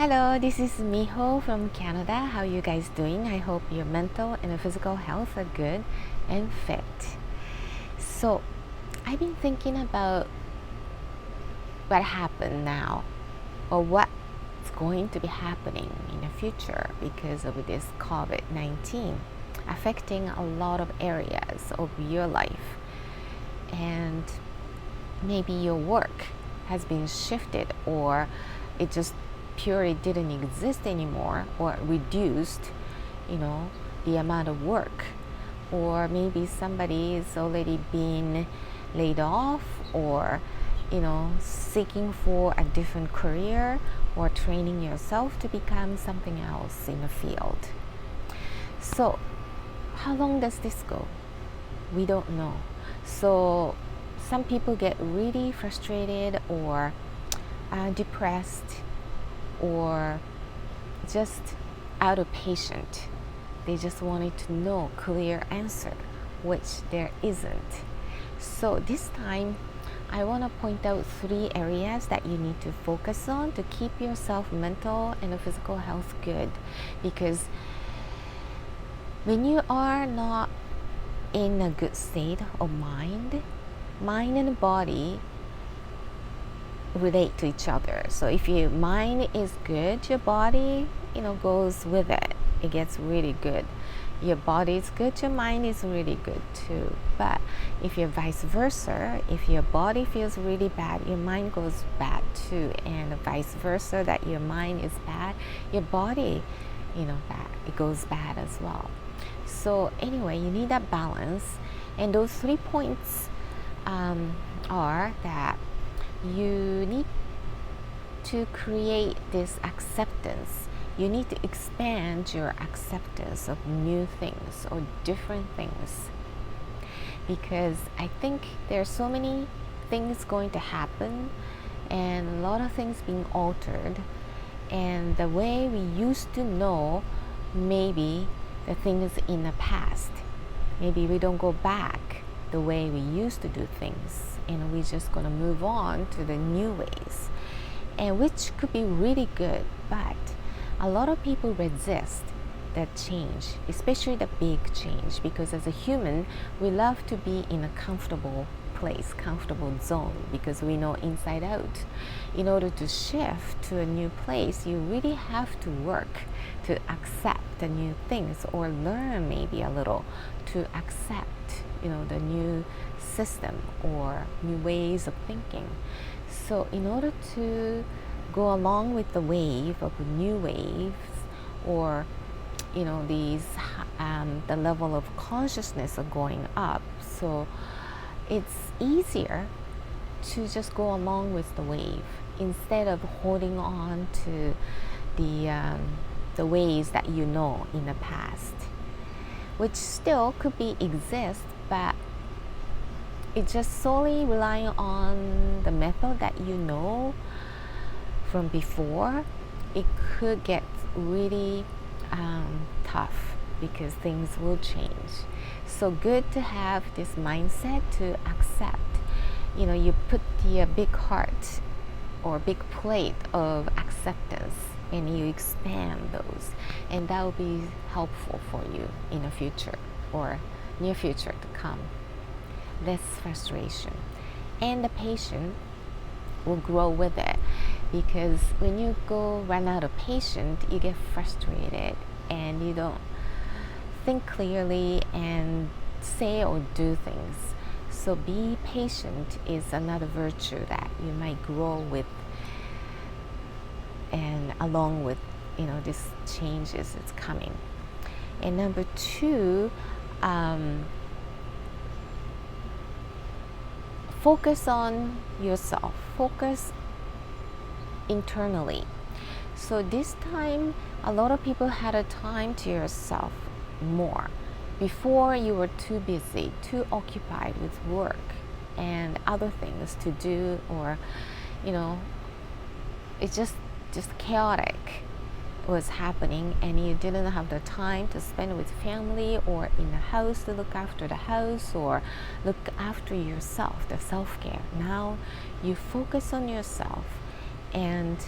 Hello, this is Miho from Canada. How are you guys doing? I hope your mental and physical health are good and fit. So, I've been thinking about what happened now or what's going to be happening in the future because of this COVID-19 affecting a lot of areas of your life. And maybe your work has been shifted or it just purely didn't exist anymore or reduced, the amount of work. Or maybe somebody is already been laid off or, seeking for a different career or training yourself to become something else in the field. So, how long does this go? We don't know. So, some people get really frustrated or depressed or just out of patience. They just wanted to know clear answer, which there isn't. So this time, I want to point out 3 areas that you need to focus on to keep yourself mental and physical health good. Because when you are not in a good state of mind and body relate to each other. So if your mind is good, your body, goes with it. It gets really good. Your body is good, your mind is really good too. But if you're vice versa, if your body feels really bad, your mind goes bad too. And vice versa, that your mind is bad, your body, bad. It goes bad as well. So anyway, you need that balance. And those 3 points are that you need to create this acceptance. You need to expand your acceptance of new things or different things. Because I think there are so many things going to happen and a lot of things being altered. And the way we used to know maybe the things in the past, maybe we don't go back the way we used to do things, and we're just going to move on to the new ways, and which could be really good. But a lot of people resist that change, especially the big change, because as a human we love to be in a comfortable place, comfortable zone, because we know inside out. In order to shift to a new place, you really have to work to accept the new things, or learn maybe a little to accept the new system or new ways of thinking. So in order to go along with the wave of new waves, or these the level of consciousness are going up, so it's easier to just go along with the wave instead of holding on to the ways that in the past, which still could be exist, but it's just solely relying on the method that from before. It could get really tough because things will change. So good to have this mindset to accept. You put the big heart or big plate of acceptance and you expand those, and that will be helpful for you in the future or near future to come. Less frustration, and the patience will grow with it, because when you run out of patience, you get frustrated and you don't think clearly and say or do things. So be patient is another virtue that you might grow with, and along with these changes it's coming. And number 2, focus on yourself, focus internally. So this time a lot of people had a time to yourself more. Before, you were too busy, too occupied with work and other things to do, or it's just chaotic was happening, and you didn't have the time to spend with family or in the house to look after the house or look after yourself, the self-care. Now you focus on yourself, and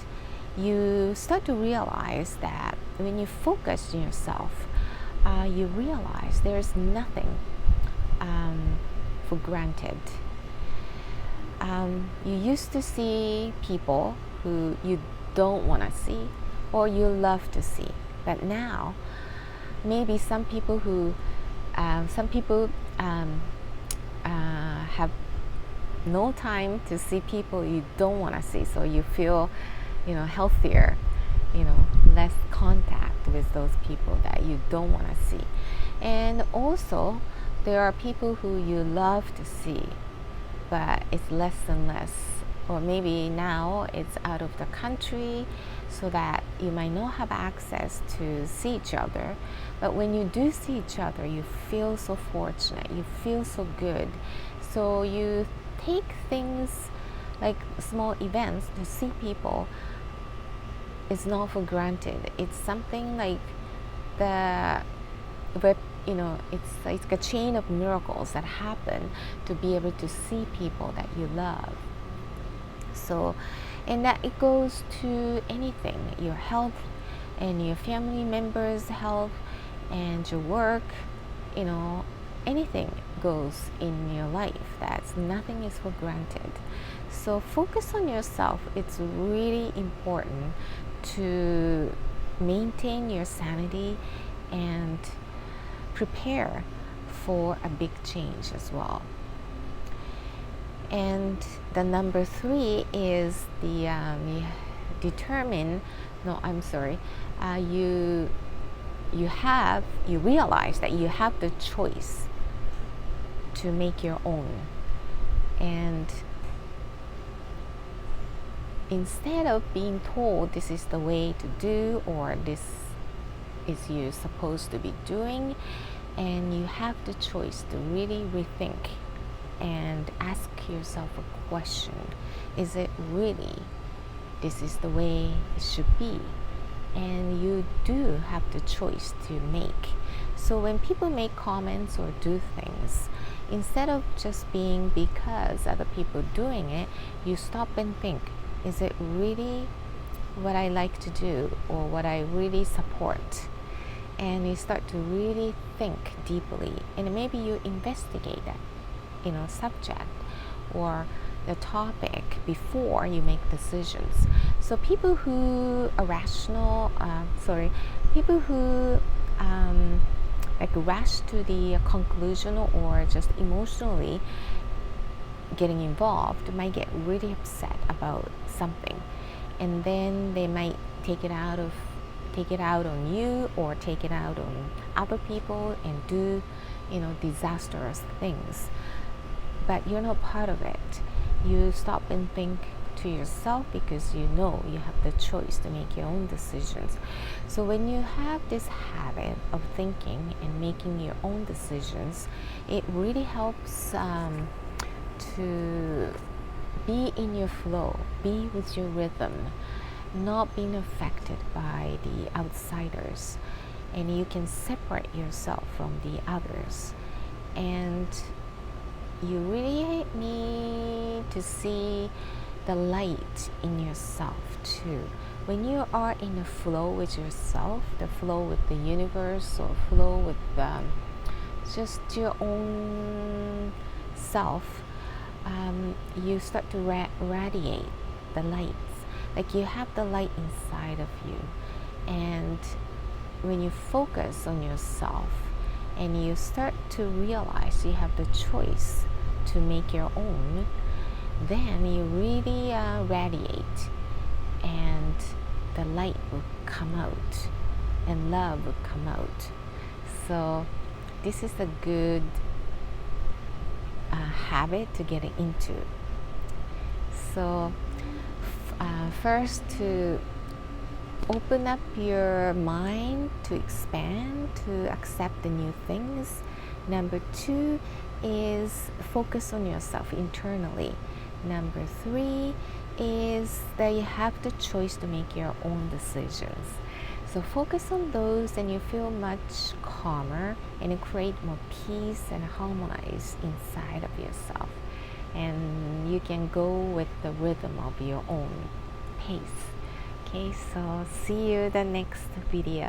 you start to realize that when you focus on yourself, you realize there's nothing for granted. You used to see people who you don't want to see or you love to see, but now maybe some people have no time to see people you don't want to see, so you feel healthier, less contact with those people that you don't want to see. And also there are people who you love to see, but it's less and less, or maybe now it's out of the country, so that you might not have access to see each other. But when you do see each other, you feel so fortunate, you feel so good. So you take things like small events to see people. It's not for granted. It's something like it's like a chain of miracles that happen to be able to see people that you love. So, and that it goes to anything, your health and your family members' health and your work, anything goes in your life. Nothing is for granted. So focus on yourself. It's really important to maintain your sanity and prepare for a big change as well. And the number 3 is the you realize that you have the choice to make your own. And instead of being told this is the way to do, or this is you supposed to be doing, and you have the choice to really rethink and ask yourself a question. Is it really this is the way it should be? And you do have the choice to make. So when people make comments or do things, instead of just being because other people doing it, you stop and think, is it really what I like to do or what I really support? And you start to really think deeply, and maybe you investigate that subject or the topic before you make decisions. So people who rush to the conclusion or just emotionally getting involved might get really upset about something, and then they might take it out on you or take it out on other people and do disastrous things. But you're not part of it. You stop and think to yourself because you have the choice to make your own decisions. So when you have this habit of thinking and making your own decisions, it really helps to be in your flow, be with your rhythm, not being affected by the outsiders, and you can separate yourself from the others. And you really need to see the light in yourself too. When you are in a flow with yourself, the flow with the universe, or flow with just your own self, you start to radiate the lights. Like you have the light inside of you. And when you focus on yourself and you start to realize you have the choice to make your own, then you really radiate, and the light will come out and love will come out. So this is a good habit to get into. So first, to open up your mind to expand, to accept the new things. Number 2 is focus on yourself internally. Number 3 is that you have the choice to make your own decisions. So focus on those and you feel much calmer, and you create more peace and harmonize inside of yourself. And you can go with the rhythm of your own pace. Okay, so see you the next video.